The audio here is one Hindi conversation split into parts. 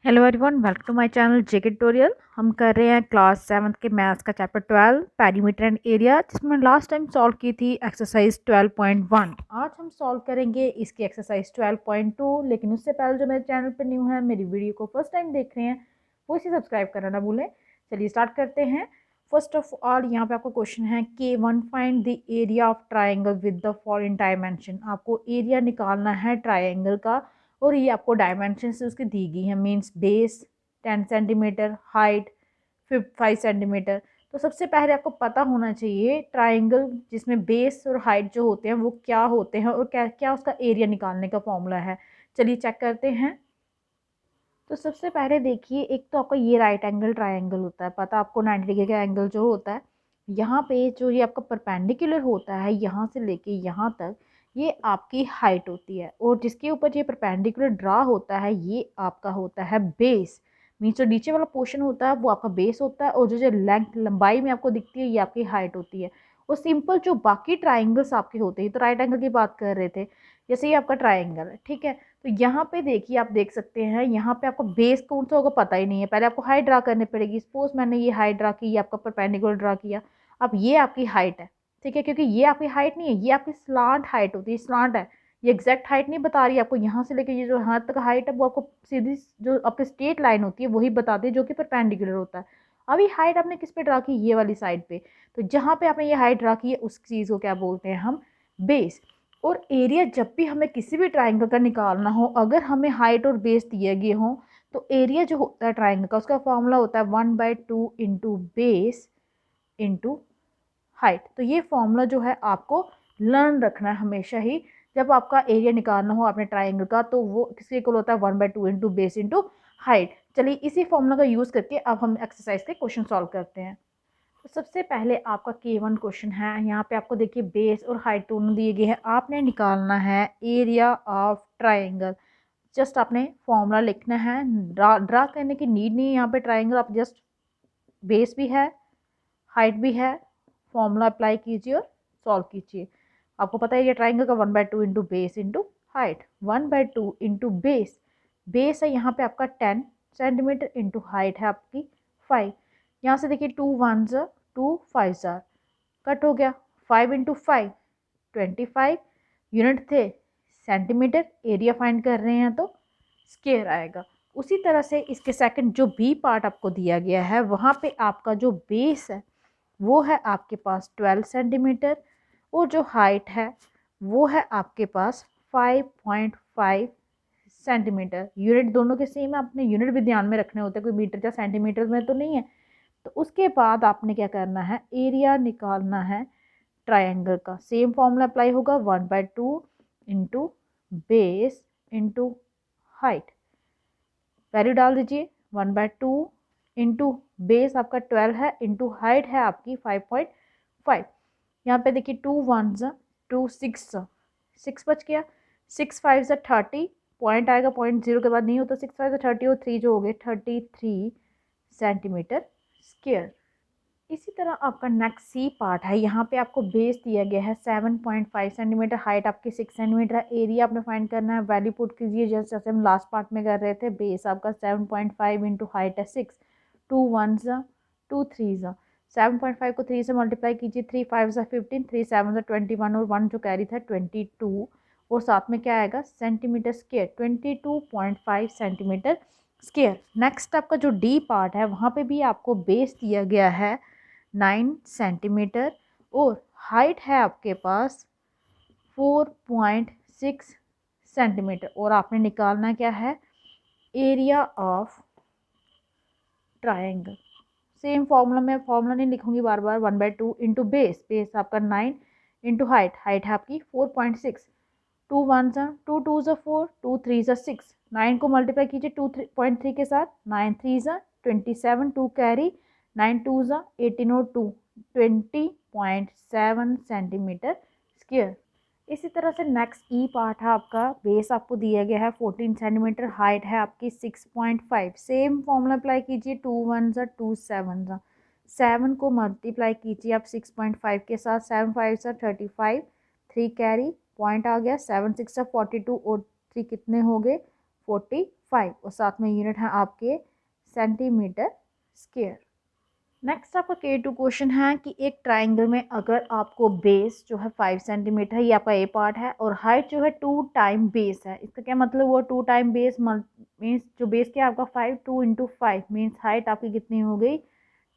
Hello everyone, welcome to my channel JK tutorial. हम कर रहे हैं क्लास 7th के मैथ्स का चैप्टर 12 पेरीमीटर एंड एरिया, जिसमें लास्ट टाइम सॉल्व की थी एक्सरसाइज 12.1। आज हम सॉल्व करेंगे इसकी एक्सरसाइज 12.2। लेकिन उससे पहले जो मेरे चैनल पर न्यू है, मेरी वीडियो को फर्स्ट टाइम देख रहे हैं, वो इसे सब्सक्राइब करना ना भूलें। चलिए स्टार्ट करते हैं। फर्स्ट ऑफ ऑल यहाँ पे आपको क्वेश्चन है K1 find the area of triangle with the following dimension. आपको एरिया निकालना है ट्राइंगल का, और ये आपको डायमेंशन से उसकी दी गई है। Means base 10 centimetre, height 5 centimetre. तो सबसे पहले आपको पता होना चाहिए ट्राइंगल जिसमें बेस और हाइट जो होते हैं वो क्या होते हैं, और क्या क्या उसका एरिया निकालने का फॉर्मूला है। चलिए चेक करते हैं। तो सबसे पहले देखिए, एक तो आपका ये राइट एंगल ट्राइंगल होता है, पता आपको 90 डिग्री का एंगल जो होता है। यहाँ पे जो ये आपका परपेंडिकुलर होता है, यहाँ से लेके यहाँ तक, ये आपकी हाइट होती है। और जिसके ऊपर ये परपेंडिकुलर ड्रा होता है, ये आपका होता है बेस। मीन्स जो नीचे वाला पोर्शन होता है वो आपका बेस होता है, और जो जो लेंथ लंबाई में आपको दिखती है ये आपकी हाइट होती है। और सिंपल जो बाकी ट्राइंगल्स आपके होते हैं, तो राइट एंगल की बात कर रहे थे, जैसे ये आपका ट्राइंगल है, ठीक है। तो यहाँ पे देखिए, आप देख सकते हैं यहाँ पे आपको बेस कौन सा होगा पता ही नहीं है। पहले आपको हाइट ड्रा करनी पड़ेगी। सपोज मैंने ये हाइट ड्रा की, ये आपका परपेंडिकुलर ड्रा किया। अब ये आपकी हाइट है, ठीक है, क्योंकि ये आपकी हाइट नहीं है, ये आपकी स्लांट हाइट होती है, स्लांट है। ये एग्जैक्ट हाइट नहीं बता रही है आपको। यहाँ से लेकर ये जो यहाँ तक हाइट है वो आपको सीधी जो आपकी स्ट्रेट लाइन होती है वही बताती है, जो कि परपेंडिकुलर होता है। अभी हाइट आपने किस पे ड्रा की? ये वाली साइड पे। तो जहाँ पे आपने ये हाइट ड्रा की है उस चीज़ को क्या बोलते हैं हम? बेस। और एरिया जब भी हमें किसी भी ट्राइंगल का निकालना हो, अगर हमें हाइट और बेस दिए गए हों, तो एरिया जो होता है ट्राइंगल का, उसका फॉर्मूला होता है 1/2 इंटू बेस इंटू हाइट। तो ये फॉर्मूला जो है आपको लर्न रखना है हमेशा ही। जब आपका एरिया निकालना हो अपने ट्राइंगल का, तो वो किसके इक्वल होता है? 1/2 इंटू बेस इंटू हाइट। चलिए इसी फॉर्मूला का यूज़ करके अब हम एक्सरसाइज के क्वेश्चन सॉल्व करते हैं। तो सबसे पहले आपका K1 क्वेश्चन है। यहाँ पे आपको देखिए बेस और हाइट दोनों दिए गए हैं। आपने निकालना है एरिया ऑफ ट्राइंगल। जस्ट आपने फॉर्मूला लिखना है, ड्रा करने की नीड नहीं है यहाँ पे। ट्राइंगल आप जस्ट बेस भी है, हाइट भी है, फॉर्मूला अप्लाई कीजिए और सॉल्व कीजिए। आपको पता है ये ट्राइंगल का 1/2 into base into height. 1/2 into base, base है यहाँ पे आपका 10 सेंटीमीटर, इंटू हाइट है आपकी 5। यहाँ से देखिए 2 1 2 5 कट हो गया। 5 इंटू 5 25 यूनिट थे सेंटीमीटर। एरिया फाइंड कर रहे हैं तो स्क्वायर आएगा। उसी तरह से इसके सेकंड जो बी पार्ट आपको दिया गया है, वहाँ पे आपका जो बेस है वो है आपके पास 12 सेंटीमीटर, और जो हाइट है वो है आपके पास 5.5 सेंटीमीटर। यूनिट दोनों के सेम है, आपने यूनिट भी ध्यान में रखने होते हैं, कोई मीटर या सेंटीमीटर में तो नहीं है। तो उसके बाद आपने क्या करना है? एरिया निकालना है ट्राइंगल का। सेम फॉर्मूला अप्लाई होगा, 1/2 into base into height. Value डाल दीजिए। 1/2 इंटू बेस आपका 12 है, इंटू हाइट है आपकी 5.5। यहाँ पे देखिए 2 1 2 6 6 बच गया। 6 5 30, पॉइंट आएगा, पॉइंट जीरो के बाद नहीं होता। 6 5 30 और 3 जो हो गए 33 सेंटीमीटर स्क्वायर। इसी तरह आपका नेक्स्ट सी पार्ट है। यहाँ पे आपको बेस दिया गया है 7.5 सेंटीमीटर, हाइट आपकी 6 सेंटीमीटर है। एरिया आपने फाइंड करना है, वैल्यू पुट कीजिए जैसे हम लास्ट पार्ट में कर रहे थे। बेस आपका 7.5 इंटू हाइट है 6। 2 1 2 3 7.5 को 3 से मल्टीप्लाई कीजिए। 3 5 15, 3 7 21, और 1 जो कैरी था 22, और साथ में क्या आएगा? Centimetre square, 22.5 centimetre square. Next आपका जो डी पार्ट है, वहाँ पे भी आपको बेस दिया गया है 9 सेंटीमीटर, और हाइट है आपके पास 4.6 सेंटीमीटर। और आपने निकालना क्या है? Area of triangle. Same formula, में फॉर्मूला नहीं लिखूंगी बार बार। 1/2 इंटू बेस, बेस आपका 9 इंटू हाइट, हाइट है आपकी 4.6। 2 1 2 2 4, 2 3 6। 9 को मल्टीप्लाई कीजिए 2.3 के साथ। 9 3 27, 2 कैरी, 9 2 18, और 2 20.7 सेंटीमीटर स्क्वायर। इसी तरह से नेक्स्ट ई पार्ट है आपका। बेस आपको दिया गया है 14 सेंटीमीटर, हाइट है आपकी 6.5। सेम फॉर्मूला अप्लाई कीजिए। 2 1 2 7 7 को मल्टीप्लाई कीजिए आप 6.5 के साथ। 7 5 35, 3 कैरी, पॉइंट आ गया। 7 6 42, और 3 कितने हो गए? 5 और साथ में यूनिट है आपके सेंटीमीटर स्क्वायर। नेक्स्ट आपका K2 क्वेश्चन है कि एक ट्राइंगल में अगर आपको बेस जो है 5 सेंटीमीटर है, ये आपका ए पार्ट है, और हाइट जो है 2 टाइम बेस है। इसका क्या मतलब हुआ? 2 टाइम बेस मीन्स जो बेस क्या है आपका 5, 2 इंटू 5 मीन्स हाइट आपकी कितनी हो गई?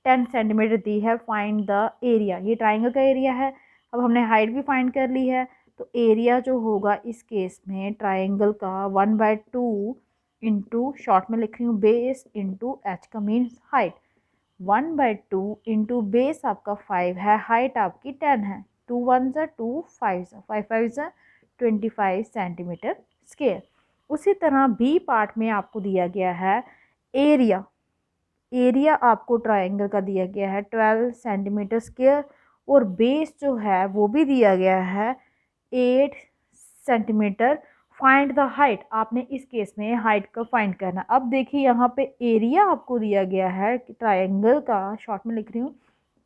10 सेंटीमीटर दी है। फाइंड द एरिया, ये ट्राइंगल का एरिया है। अब हमने हाइट भी फाइंड कर ली है, तो एरिया जो होगा इस केस में ट्राइंगल का 1/2 इंटू, शॉर्ट में लिख रही हूँ, बेस इंटू एच का मीन्स हाइट। 1/2 इंटू बेस आपका 5 है, हाइट आपकी 10 है। 2 1 ज़ा 2 5 ज़ा 5 5 ज़ा 25 सेंटीमीटर स्क्वायर। उसी तरह बी पार्ट में आपको दिया गया है एरिया। एरिया आपको ट्राइंगल का दिया गया है 12 सेंटीमीटर स्क्वायर, और बेस जो है वो भी दिया गया है 8 सेंटीमीटर। फाइंड द हाइट, आपने इस केस में हाइट का फाइंड करना। अब देखिए यहाँ पे एरिया आपको दिया गया है ट्राइंगल का, शॉर्ट में लिख रही हूँ,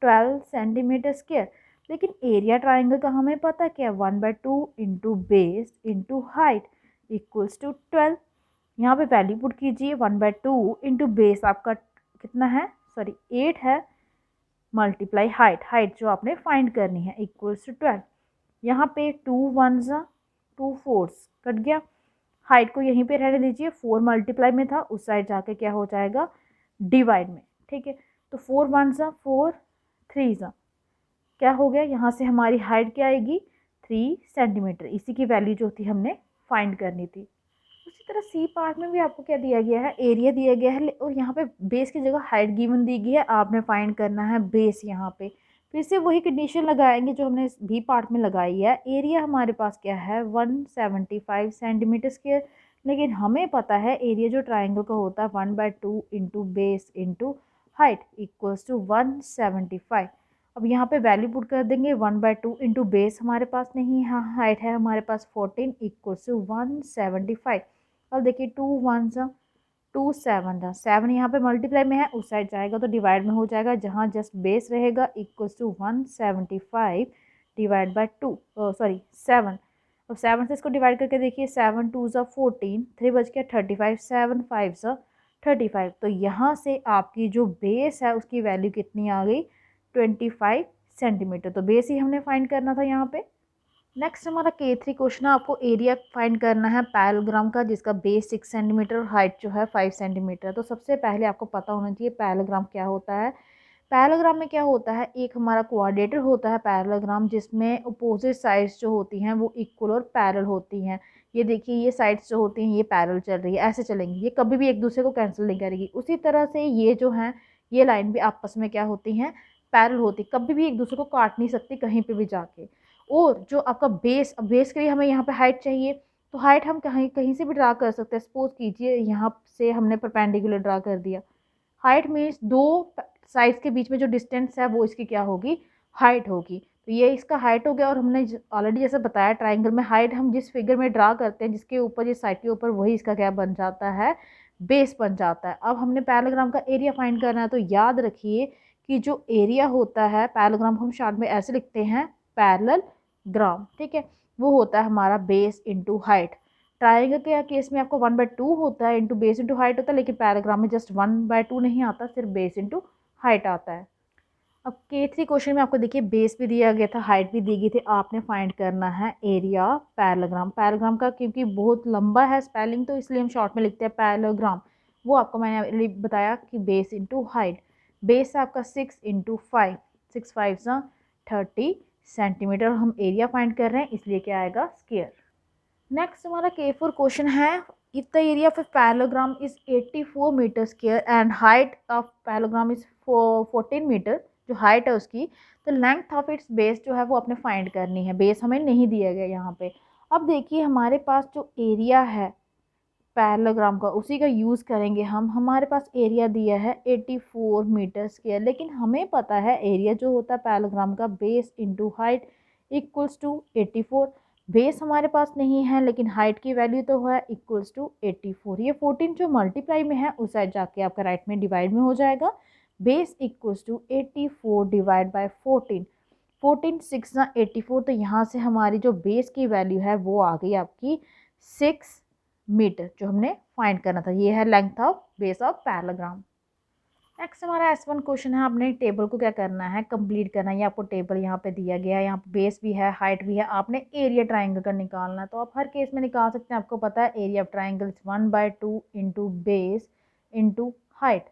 12 सेंटीमीटर स्क्वायर, लेकिन एरिया ट्राइंगल का हमें पता क्या है? 1/2 into base into height equals to 12। यहाँ पे वैल्यू पुट कीजिए। 1/2 इंटू बेस आपका कितना है? सॉरी 8 है, मल्टीप्लाई हाइट, हाइट जो आपने फाइंड करनी है, इक्वल्स टू 12। यहाँ पे 2 1 ज़ा 2 4 कट गया, हाइट को यहीं पे रहने दीजिए। 4 मल्टीप्लाई में था, उस साइड जाके क्या हो जाएगा? डिवाइड में। ठीक है, तो 4 1 ज़ा 4, 3 ज़ा क्या हो गया? यहाँ से हमारी हाइट क्या आएगी? 3 सेंटीमीटर। इसी की वैल्यू जो थी हमने फाइंड करनी थी। उसी तरह सी पार्ट में भी आपको क्या दिया गया है? एरिया दिया गया है, और यहाँ पे बेस की जगह हाइट गिवन दी गई है। आपने फाइंड करना है बेस। यहाँ पे फिर से वही कंडीशन लगाएंगे जो हमने बी पार्ट में लगाई है। एरिया हमारे पास क्या है? 175 सेंटीमीटर स्क्वायर, लेकिन हमें पता है एरिया जो ट्राइंगल का होता है 1/2 into base into height equals to 175। अब यहाँ पे वैल्यू पुट कर देंगे। 1/2 इंटू बेस हमारे पास नहीं है, हाइट है हमारे पास 14 इक्वल्स टू 175। अब देखिए 2 1 ज़ा 2 7 ज़ा 7 यहाँ पे मल्टीप्लाई में है, उस साइड जाएगा तो डिवाइड में हो जाएगा, जहाँ जस्ट बेस रहेगा equals to 175 divide by 2 sorry 7। अब 7 से इसको डिवाइड करके देखिए, 7 2 ज़ा 14, 3 बच गया 35, 7 5 ज़ा 35। तो यहाँ से आपकी जो बेस है उसकी वैल्यू कितनी आ गई? 25 सेंटीमीटर। तो बेस ही हमने फाइंड करना था यहाँ पे। नेक्स्ट हमारा K3 क्वेश्चन है, आपको एरिया फाइंड करना है पैरेलग्राम का, जिसका बेस 6 सेंटीमीटर और हाइट जो है 5 सेंटीमीटर। तो सबसे पहले आपको पता होना चाहिए पैरेलग्राम क्या होता है। पैरेलग्राम में क्या होता है? एक हमारा क्वाड्रेटर होता है पैरेलग्राम, जिसमें अपोजिट साइड्स जो होती हैं वो इक्वल और पैरेलल होती हैं। ये देखिए, ये साइड्स जो होती हैं ये पैरेलल चल रही है, ऐसे चलेंगी, ये कभी भी एक दूसरे को कैंसिल नहीं करेगी। उसी तरह से ये जो हैं, ये लाइन भी आपस में क्या होती हैं? पैरेलल होती, कभी भी एक दूसरे को काट नहीं सकती कहीं पे भी जाके। और जो आपका बेस, बेस के लिए हमें यहाँ पे हाइट चाहिए, तो हाइट हम कहीं कहीं से भी ड्रा कर सकते हैं। सपोज कीजिए यहाँ से हमने परपेंडिकुलर ड्रा कर दिया। हाइट मीन्स दो साइड्स के बीच में जो डिस्टेंस है वो इसकी क्या होगी? हाइट होगी। तो ये इसका हाइट हो गया। और हमने ऑलरेडी जैसे बताया ट्राइंगल में हाइट हम जिस फिगर में ड्रा करते हैं, जिसके ऊपर, जिस साइड के ऊपर, वही इसका क्या बन जाता है? बेस बन जाता है। अब हमने पैरेलग्राम का एरिया फाइंड करना है, तो याद रखिए कि जो एरिया होता है पैरेलग्राम को हम शॉर्ट में ऐसे लिखते हैं, पैरेलल ग्राम। ठीक है, वो होता है हमारा बेस इंटू हाइट। ट्राइंगल के केस में आपको 1/2 होता है इंटू बेस इंटू हाइट होता है, लेकिन पैराग्राम में जस्ट 1/2 नहीं आता, सिर्फ बेस इंटू हाइट आता है। अब K3 क्वेश्चन में आपको देखिए बेस भी दिया गया था, हाइट भी दी गई थी। आपने फाइंड करना है एरिया पैरेलग्राम। पैरेलग्राम का क्योंकि बहुत लंबा है स्पेलिंग, तो इसलिए हम शॉर्ट में लिखते हैं पैरेलग्राम। वो आपको मैंने बताया कि बेस इंटू हाइट। बेस है आपका 6 इंटू 5, 6 5 ज़ा 30 सेंटीमीटर। हम एरिया फाइंड कर रहे हैं, इसलिए क्या आएगा? स्क्वायर। नेक्स्ट हमारा K4 क्वेश्चन है, if the area of parallelogram is 84 metre square and height of parallelogram is 14 metre, जो हाइट है उसकी, तो लेंथ ऑफ इट्स बेस जो है वो आपने फाइंड करनी है। बेस हमें नहीं दिया गया यहाँ पे। अब देखिए हमारे पास जो एरिया है पैरेलग्राम का, उसी का यूज़ करेंगे हम। हमारे पास एरिया दिया है 84 मीटर स्क्वायर, लेकिन हमें पता है एरिया जो होता है पैरेलग्राम का base into height equals to 84। Base हमारे पास नहीं है, लेकिन हाइट की वैल्यू तो है इक्वल्स टू 84। ये 14 जो मल्टीप्लाई में है उस साइड जाके आपका राइट में डिवाइड में हो जाएगा। Base equals to 84 divide by 14, 14 6 84। तो यहाँ से हमारी जो बेस की वैल्यू है वो आ गई आपकी 6 मीटर जो हमने फाइंड करना था। ये है length of base of parallelogram. Next हमारा S1 क्वेश्चन है, आपने टेबल को क्या करना है, कंप्लीट करना है। ये आपको टेबल यहाँ पे दिया गया है, यहाँ पे बेस भी है, हाइट भी है, आपने एरिया ट्राइंगल का निकालना है। तो आप हर केस में निकाल सकते हैं, आपको पता है area of triangle 1/2 into base into height.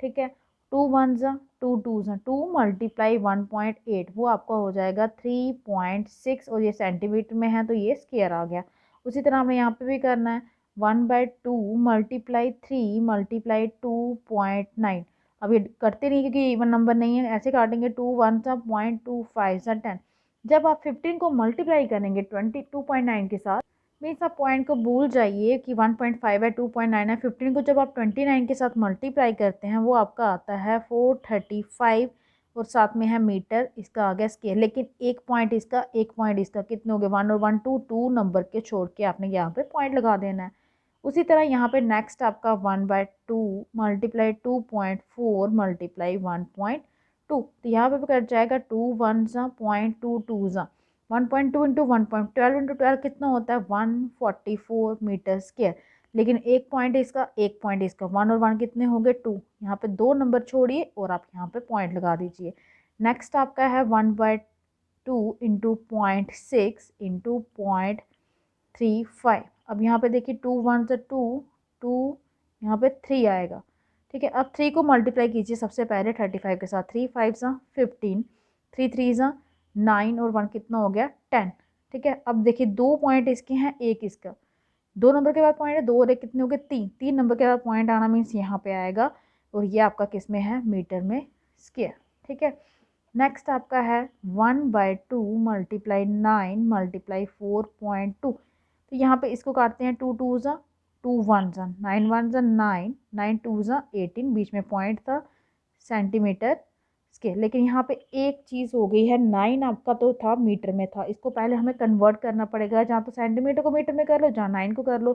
ठीक है, 2 1 2 2 2 मल्टीप्लाई 1.8 वो आपका हो जाएगा 3.6 और ये सेंटीमीटर में है तो ये स्क्वायर आ गया। उसी तरह हमें यहाँ पे भी करना है 1/2 मल्टीप्लाई 3 मल्टीप्लाई 2.9। अब ये करते नहीं क्योंकि इवन नंबर नहीं है, ऐसे काटेंगे 2 1 0.25 10। जब आप 15 को मल्टीप्लाई करेंगे 22.9 के साथ, मीन्स आप पॉइंट को भूल जाइए कि 1.5 है 2.9 है। 15 को जब आप 29 के साथ मल्टीप्लाई करते हैं वो आपका आता है 435 और साथ में है मीटर, इसका आ गया स्केल। लेकिन एक पॉइंट इसका कितने हो गए 1 और 1 2 नंबर के छोड़ के आपने यहाँ पे पॉइंट लगा देना है। उसी तरह यहाँ पे नेक्स्ट आपका 1/2 मल्टीप्लाई 2.4 मल्टीप्लाई 1.2, तो यहाँ पे भी कट जाएगा 2 1 0.22 1.2 इंटू 1.12 इंटू 12 कितना होता है 144 मीटर स्क्वायर। लेकिन एक पॉइंट इसका 1 और 1 कितने हो गए 2, यहाँ पे 2 नंबर छोड़िए और आप यहाँ पे पॉइंट लगा दीजिए। नेक्स्ट आपका है 1/2 इंटू 0.6 इंटू 0.35। अब यहाँ पे देखिए 2 1 2 2 यहाँ पे 3 आएगा। ठीक है, अब 3 को मल्टीप्लाई कीजिए सबसे पहले 35 के साथ, 3 5 15, 3 3 9 और 1 कितना हो गया 10। ठीक है, अब देखिए 2 पॉइंट इसके हैं, एक इसका, 2 नंबर के बाद पॉइंट है, 2 और 1 कितने हो गए 3, 3 नंबर के बाद पॉइंट आना मीन्स यहाँ पे आएगा और ये आपका किस में है मीटर में स्क्वायर। ठीक है, नेक्स्ट आपका है 1/2 मल्टीप्लाई 9 मल्टीप्लाई 4.2। तो यहाँ पे इसको काटते हैं 2 2 2 1 9 1 9 9 2 18, बीच में पॉइंट था सेंटीमीटर स्केल। लेकिन यहाँ पे एक चीज़ हो गई है, 9 आपका तो था मीटर में था, इसको पहले हमें कन्वर्ट करना पड़ेगा, जहाँ तो सेंटीमीटर को मीटर में कर लो, जहाँ 9 को कर लो।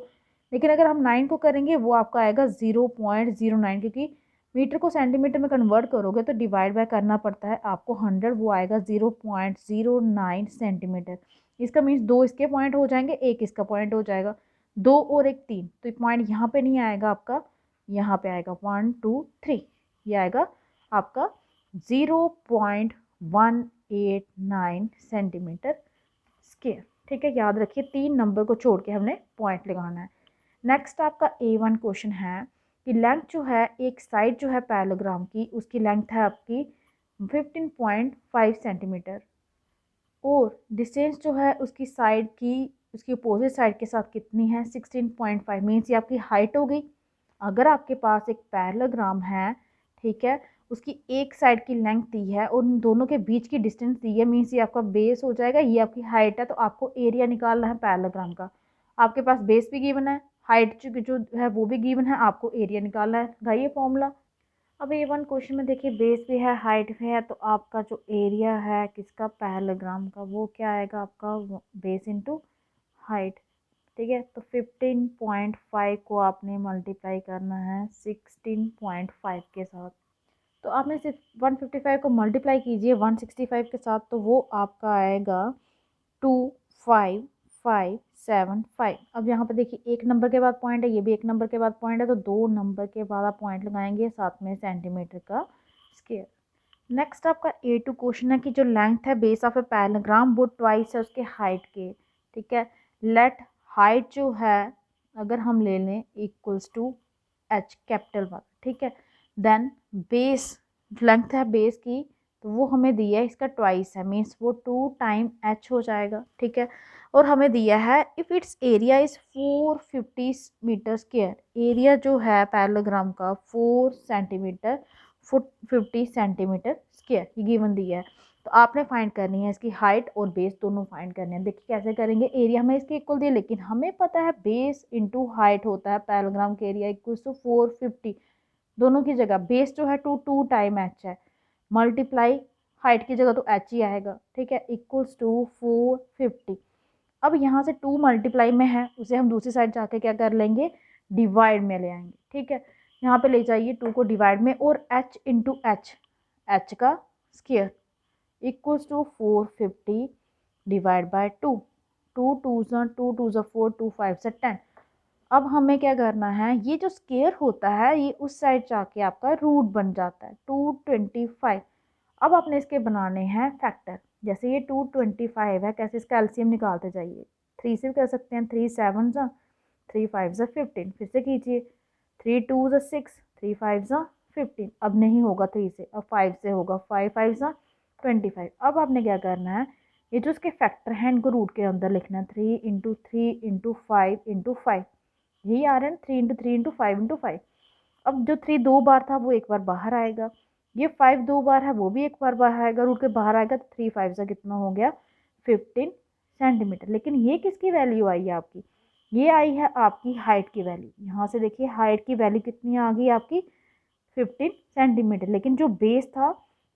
लेकिन अगर हम 9 को करेंगे वो आपका आएगा 0.09, क्योंकि मीटर को सेंटीमीटर में कन्वर्ट करोगे तो डिवाइड बाय करना पड़ता है आपको 100, वो आएगा 0.09 सेंटीमीटर। इसका मीन्स 2 इसके पॉइंट हो जाएंगे, एक इसका पॉइंट हो जाएगा, 2 और 1 3, तो पॉइंट यहाँ पे नहीं आएगा आपका, यहाँ पे आएगा 1 2 3, ये आएगा आपका 0.189 सेंटीमीटर स्क्वायर। ठीक है, याद रखिए 3 नंबर को छोड़ के हमने पॉइंट लगाना है। नेक्स्ट आपका A1 क्वेश्चन है कि लेंथ जो है, एक साइड जो है पैरेललोग्राम की, उसकी लेंथ है आपकी 15.5 सेंटीमीटर और डिस्टेंस जो है उसकी साइड की, उसकी अपोजिट साइड के साथ कितनी है 16.5, मीन्स ये आपकी हाइट हो गई। अगर आपके पास एक पैरेललोग्राम है, ठीक है, उसकी एक साइड की लेंथ दी है और उन दोनों के बीच की डिस्टेंस दी है, मीन्स ये आपका बेस हो जाएगा, ये आपकी हाइट है। तो आपको एरिया निकालना है पैरेललोग्राम का। आपके पास बेस भी गिवन है, हाइट जो है वो भी गिवन है, आपको एरिया निकालना है, लगाइए फॉर्मूला। अब A1 क्वेश्चन में देखिए बेस भी है हाइट भी है, तो आपका जो एरिया है किसका पैरेललोग्राम का, वो क्या आएगा आपका बेस इंटू हाइट। ठीक है, तो 15.5 को आपने मल्टीप्लाई करना है 16.5 के साथ, तो आपने सिर्फ 155 को मल्टीप्लाई कीजिए 165 के साथ, तो वो आपका आएगा 25575। अब यहाँ पे देखिए एक नंबर के बाद पॉइंट है, ये भी एक नंबर के बाद पॉइंट है, तो 2 नंबर के बाद आप पॉइंट लगाएंगे, साथ में सेंटीमीटर का स्क्वायर। नेक्स्ट आपका A2 क्वेश्चन है कि जो लेंथ है बेस ऑफ ए पैरेललोग्राम वो ट्वाइस है उसके हाइट के। ठीक है, लेट हाइट जो है अगर हम ले लें इक्वल्स टू H कैपिटल वाला, ठीक है, देन बेस लेंथ है बेस की, तो वो हमें दिया है इसका ट्वाइस है, मीन्स वो 2 टाइम H हो जाएगा। ठीक है, और हमें दिया है if it's area is 450 metre square, area जो है पैरेललोग्राम का 4 सेंटीमीटर 50 सेंटीमीटर स्क्वायर, ये गिवन दिया है। तो आपने फाइंड करनी है इसकी हाइट और बेस दोनों फाइंड करने हैं। देखिए कैसे करेंगे, एरिया हमें इसकी इक्वल दिया, लेकिन हमें पता है बेस इंटू हाइट होता है पैरेललोग्राम के एरिया इक्वल टू 450, दोनों की जगह बेस जो है 2 टाइम H है, मल्टीप्लाई हाइट की जगह तो H ही आएगा। ठीक है, इक्वल्स टू 450। अब यहाँ से 2 मल्टीप्लाई में है, उसे हम दूसरी साइड जाके क्या कर लेंगे, डिवाइड में ले आएंगे। ठीक है, यहाँ पे ले जाइए 2 को डिवाइड में और H इंटू H का square equals to 450 divide by 2, 2 2 4, 2 5 10। अब हमें क्या करना है, ये जो स्क्वायर होता है ये उस साइड जाके आपका रूट बन जाता है 225। अब आपने इसके बनाने हैं फैक्टर। जैसे ये 225 है, कैसे इसका एलसीएम निकालते जाइए। 3 से भी कर सकते हैं, 3 7 जा, 3 5 जा 15। फिर से कीजिए, 3 2 जा 6, 3 5 जा 15। अब नहीं होगा 3 से, अब 5 से होगा, 5 5 जा 25। अब आपने क्या करना है, ये जो इसके फैक्टर हैं इनको रूट के अंदर लिखना है। 3 इंटू 3 इंटू 5 इंटू 5, यही आ रहे हैं 3 इंटू 3 इंटू 5 इंटू 5। अब जो 3 2 बार था वो एक बार बाहर आएगा, ये 5 2 बार है वो भी एक बार बाहर आएगा, रूट के बाहर आएगा, तो 3 5 से कितना हो गया 15 सेंटीमीटर। लेकिन ये किसकी वैल्यू आई है आपकी, ये आई है आपकी हाइट की वैल्यू। यहाँ से देखिए हाइट की वैल्यू कितनी आ गई आपकी 15 सेंटीमीटर। लेकिन जो बेस था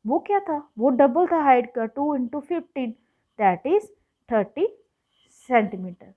वो क्या था, वो डबल था हाइट का, 2 into 15 that is 30 centimetre.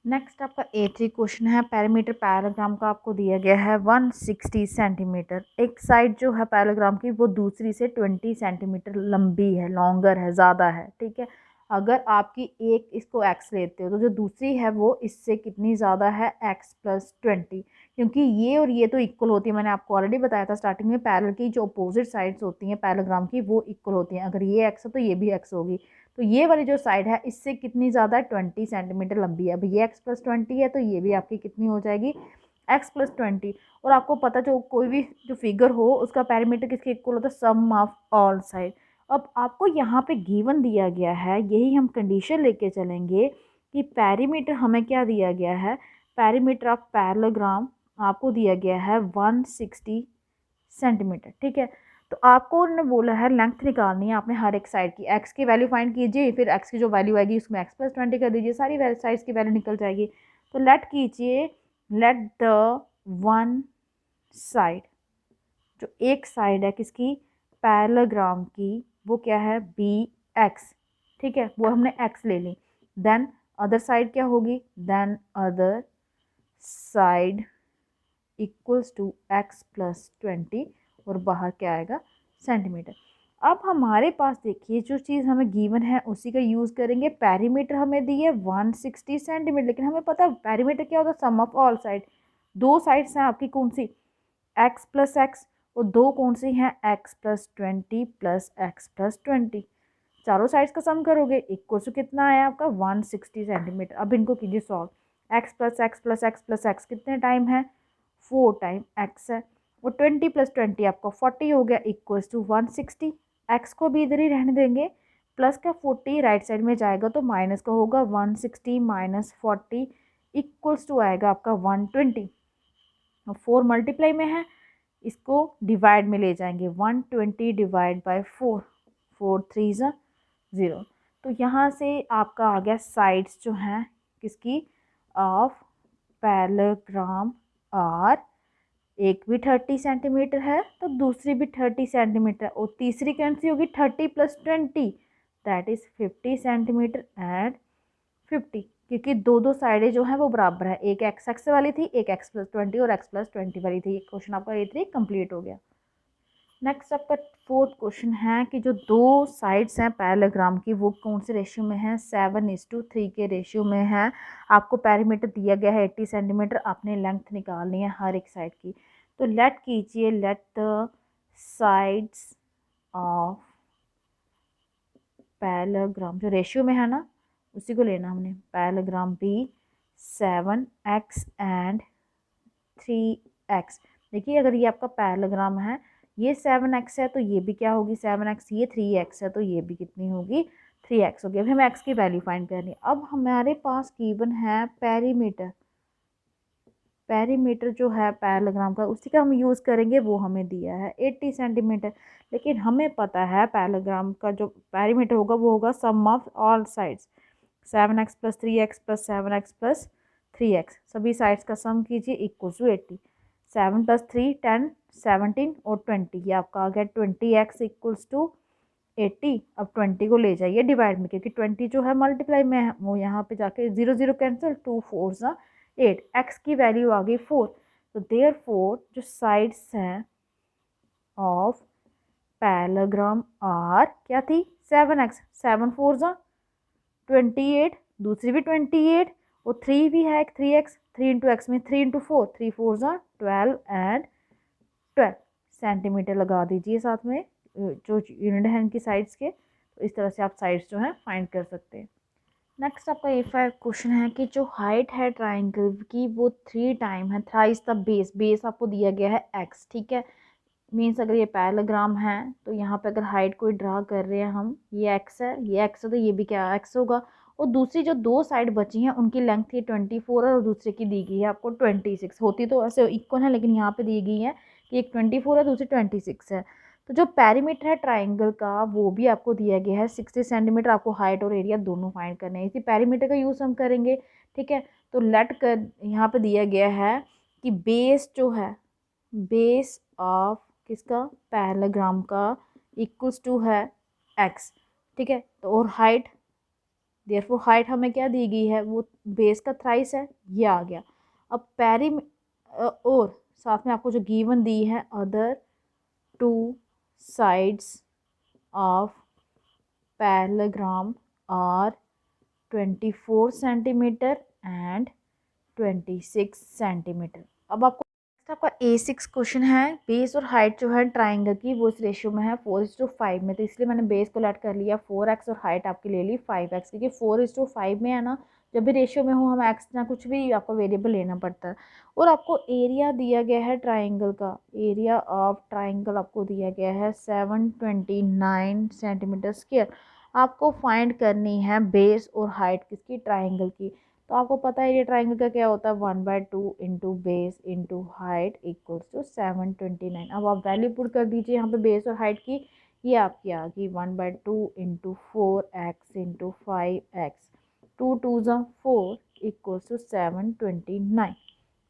Next आपका A3 क्वेश्चन है, पैरामीटर पैराग्राम का आपको दिया गया है 160 सेंटीमीटर। एक साइड जो है पैराग्राम की वो दूसरी से 20 सेंटीमीटर लंबी है, लॉन्गर है, ज़्यादा है, ठीक है। अगर आपकी एक इसको x लेते हो तो जो दूसरी है वो इससे कितनी ज़्यादा है, x प्लस 20। क्योंकि ये और ये तो इक्वल होती है, मैंने आपको ऑलरेडी बताया था स्टार्टिंग में, पैरेलल की जो अपोजिट साइड्स होती हैं पैराग्राम की वो इक्वल होती हैं। अगर ये x है तो ये भी x होगी। तो ये वाली जो साइड है इससे कितनी ज़्यादा है, 20 सेंटीमीटर लंबी है। अब ये x प्लस 20 है तो ये भी आपकी कितनी हो जाएगी, x प्लस 20। और आपको पता जो कोई भी जो फिगर हो उसका पैरामीटर किसके इक्वल होता है, सम ऑफ ऑल साइड। अब आपको यहाँ पे गिवन दिया गया है, यही हम कंडीशन लेके चलेंगे कि पैरामीटर हमें क्या दिया गया है, पैरामीटर ऑफ पैरेललोग्राम आपको दिया गया है 160 सेंटीमीटर, ठीक है। तो आपको उन्होंने बोला है लेंथ निकालनी है आपने हर एक साइड की, एक्स की वैल्यू फाइंड कीजिए, फिर एक्स की जो वैल्यू आएगी उसमें एक्स प्लस 20 कर दीजिए, सारी साइड्स की वैल्यू निकल जाएगी। तो लेट कीजिए, लेट द वन साइड, जो एक साइड है किसकी, पैरेललोग्राम की, वो क्या है बी एक्स, ठीक है, वो हमने एक्स ले ली। देन अदर साइड क्या होगी, then other side equals to x plus 20, और बाहर क्या आएगा सेंटीमीटर। अब हमारे पास देखिए जो चीज़ हमें गिवन है उसी का यूज़ करेंगे। पैरीमीटर हमें दी है 160 सेंटीमीटर, लेकिन हमें पता है पैरीमीटर क्या होता है, सम ऑफ ऑल साइड। दो साइड्स हैं आपकी कौन सी, एक्स प्लस एक्स, और दो कौन सी हैं, x plus 20 plus x plus 20। चारों साइड्स का सम करोगे इक्वल टू कितना आया आपका 160 सेंटीमीटर। अब इनको कीजिए solve. X plus x plus x plus x कितने टाइम है, 4 टाइम एक्स है, और 20 प्लस 20 आपका 40 हो गया इक्वल्स टू 160। एक्स को भी इधर ही रहने देंगे, प्लस का 40 राइट साइड में जाएगा तो माइनस का होगा 160 माइनस 40 इक्वल्स टू आएगा आपका 120। 4 मल्टीप्लाई में है, इसको डिवाइड में ले जाएंगे, 120 डिवाइड बाय 4, 4 3 0। तो यहाँ से आपका आ गया साइड्स जो हैं किसकी, ऑफ पैरेललोग्राम आर, एक भी 30 सेंटीमीटर है तो दूसरी भी 30 सेंटीमीटर, और तीसरी कौन सी होगी 30 plus 20 that is 50 centimetre and 50, क्योंकि दो दो साइडें जो हैं वो बराबर है, एक एक्स एक्स वाली थी, एक एक्स प्लस 20 और एक्स प्लस 20 वाली थी। क्वेश्चन आपका A3 कंप्लीट हो गया। नेक्स्ट आपका फोर्थ क्वेश्चन है कि जो दो साइड्स हैं पैरेललोग्राम की वो कौन से रेशियो में है, 7:3 के रेशियो में है। आपको पैरीमीटर दिया गया है 80 सेंटीमीटर, आपने लेंथ निकालनी है हर एक साइड की। तो लेट कीजिए, let the sides of parallelogram, जो रेशियो में है ना उसी को लेना हमने, parallelogram B 7x and 3x। देखिए अगर ये आपका पैरेललोग्राम है, ये 7x है तो ये भी क्या होगी 7x, ये 3x है तो ये भी कितनी होगी 3x होगी। अभी हमें x की वैल्यू फाइंड करनी है। अब हमारे पास गिवन है पैरीमीटर, पैरीमीटर जो है पैरेललोग्राम का उसी का हम यूज़ करेंगे, वो हमें दिया है 80 सेंटीमीटर। लेकिन हमें पता है पैरेललोग्राम का जो पैरीमीटर होगा वो होगा sum of all sides, 7x plus 3x plus 7x plus 3x, सभी साइड्स का सम कीजिए इक्वल टू 80। 7 प्लस 3 10, 17 और 20, ये आपका आ गया 20x इक्वल्स टू 80। अब 20 को ले जाइए डिवाइड में, क्योंकि 20 जो है मल्टीप्लाई में है, वो यहाँ पे जाके 0 0 कैंसिल, 2 4 8, x की वैल्यू आ गई 4। तो देयरफॉर जो साइड्स हैं ऑफ पैरेललोग्राम आर क्या थी 7x, 7 4 28, दूसरी भी 28, वो 3 भी है, 3x, 3 इंटू एक्स में 3 इंटू 4, 3 4 ज़ा 12 एंड 12 सेंटीमीटर लगा दीजिए साथ में जो यूनिट है इनकी साइड्स के। तो इस तरह से आप साइड्स जो है फाइंड कर सकते हैं। नेक्स्ट आपका A5 क्वेश्चन है कि जो हाइट है ट्राइंगल की वो 3 टाइम है थ्राइस द बेस। बेस आपको दिया गया है x, ठीक है। मीन्स अगर ये पैरेललोग्राम है तो यहाँ पे अगर हाइट कोई ड्रा कर रहे हैं हम, ये x है, ये x है, तो ये भी क्या x होगा। और दूसरी जो दो साइड बची हैं उनकी लेंथ ये 24 है और दूसरे की दी गई है आपको 26। होती तो ऐसे इक्वल है लेकिन यहाँ पे दी गई है कि एक 24 है दूसरी 26 है। तो जो पेरीमीटर है ट्राइंगल का वो भी आपको दिया गया है 60 सेंटीमीटर। आपको हाइट और एरिया दोनों फाइंड करने हैं, इसी पेरीमीटर का यूज़ हम करेंगे, ठीक है। तो लेट कर यहाँ पे दिया गया है कि बेस जो है, बेस ऑफ किसका, पैरेललोग्राम का, इक्वल्स टू है एक्स, ठीक है। तो और हाइट, देयरफॉर हाइट हमें क्या दी गई है, वो बेस का थ्राइस है, ये आ गया। अब और साथ में आपको जो गिवन दी है other two sides of parallelogram are 24 centimetre and 26 centimetre. अब आपका A6 क्वेश्चन है, बेस और हाइट जो है ट्राइंगल की वो इस रेशियो में है 4:5 में। तो इसलिए मैंने बेस को लेट कर लिया 4x और हाइट आपकी ले ली 5x, क्योंकि 4:5 में है ना, जब भी रेशियो में हो हम एक्स ना कुछ भी आपको वेरिएबल लेना पड़ता है। और आपको एरिया दिया गया है ट्राइंगल का, एरिया ऑफ ट्राइंगल आपको दिया गया है 729 सेंटीमीटर स्क्वायर। आपको फाइंड करनी है बेस और हाइट किसकी, ट्राइंगल की। तो आपको पता है ये ट्राइंगल का क्या होता है, 1/2 into base into height equals to 729। अब आप वैल्यू पुट कर दीजिए यहाँ पे बेस और हाइट की, ये आपकी आ गई 1/2 इंटू 4x इंटू 5x, 2 2 ज़ा 4 इक्वल्स टू 729,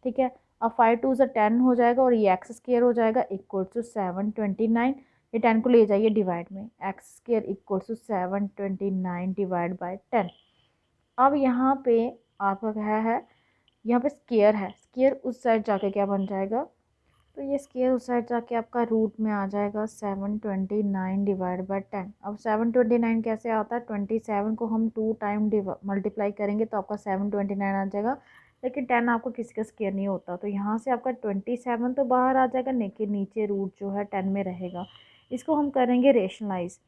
ठीक है। अब 5 2 ज़ा 10 हो जाएगा और ये एक्स स्क्वायर हो जाएगा इक्वल्स टू 729। ये 10 को ले जाइए डिवाइड में, x square equals to 729 divide by 10। अब यहाँ पे आपका क्या है, यहाँ पे स्क्वायर है, स्क्वायर उस साइड जाके क्या बन जाएगा, तो ये स्क्वायर उस साइड जाके आपका रूट में आ जाएगा 729 डिवाइड बाई 10। अब 729 कैसे आता है, 27 को हम 2 टाइम मल्टीप्लाई करेंगे तो आपका 729 आ जाएगा। लेकिन 10 आपको किसी का स्क्वायर नहीं होता, तो यहाँ से आपका 27 तो बाहर आ जाएगा, लेकिन नीचे रूट जो है 10 में रहेगा। इसको हम करेंगे रेशनलाइज,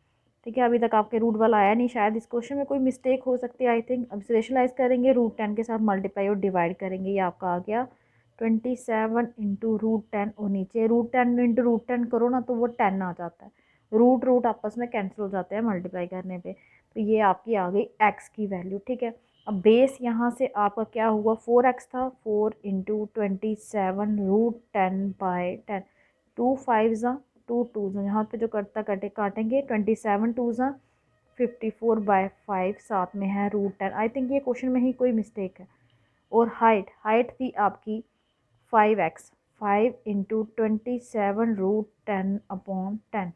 ठीक है। अभी तक आपके रूट वाला आया नहीं, शायद इस क्वेश्चन में कोई मिस्टेक हो सकती है आई थिंक। अब रेशनलाइज करेंगे, रूट 10 के साथ मल्टीप्लाई और डिवाइड करेंगे, ये आपका आ गया 27 इंटू रूट 10। और नीचे रूट 10 इंटू रूट 10 करो ना तो वो 10 आ जाता है, रूट रूट आपस में कैंसिल हो जाते हैं मल्टीप्लाई करने पे। तो ये आपकी आ गई एक्स की वैल्यू, ठीक है। अब बेस यहाँ से आपका क्या हुआ, 4x था, 4 इंटू 27 रूट 10 बाई 10, 2 5 ज़ा 2 2 ज़ा, यहाँ पे जो कटता कटे काटेंगे, 27 2 ज़ा 54/5, साथ में है रूट 10। आई थिंक ये क्वेश्चन में ही कोई मिस्टेक है। और हाइट, हाइट थी आपकी 5x, 5 इंटू 27 रूट 10 अपॉन 10,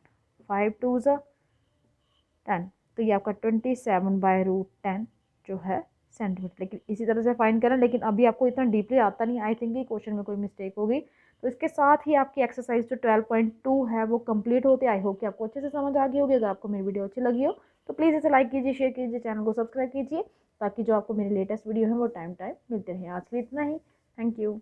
5 2 ज़ा 10, तो ये आपका 27/√10 जो है सेंटीमीटर। लेकिन इसी तरह से फाइंड करना, लेकिन अभी आपको इतना डीपली आता नहीं, आई थिंक ये क्वेश्चन में कोई मिस्टेक होगी। तो इसके साथ ही आपकी एक्सरसाइज जो 12.2 है वो कंप्लीट होती है। आई होप कि आपको अच्छे से समझ आ गई होगी। अगर आपको मेरी वीडियो अच्छी लगी हो तो प्लीज़ इसे लाइक कीजिए, शेयर कीजिए, चैनल को सब्सक्राइब कीजिए, ताकि जो आपको मेरी लेटेस्ट वीडियो है वो टाइम टाइम मिलते रहे। आज के लिए इतना ही, थैंक यू।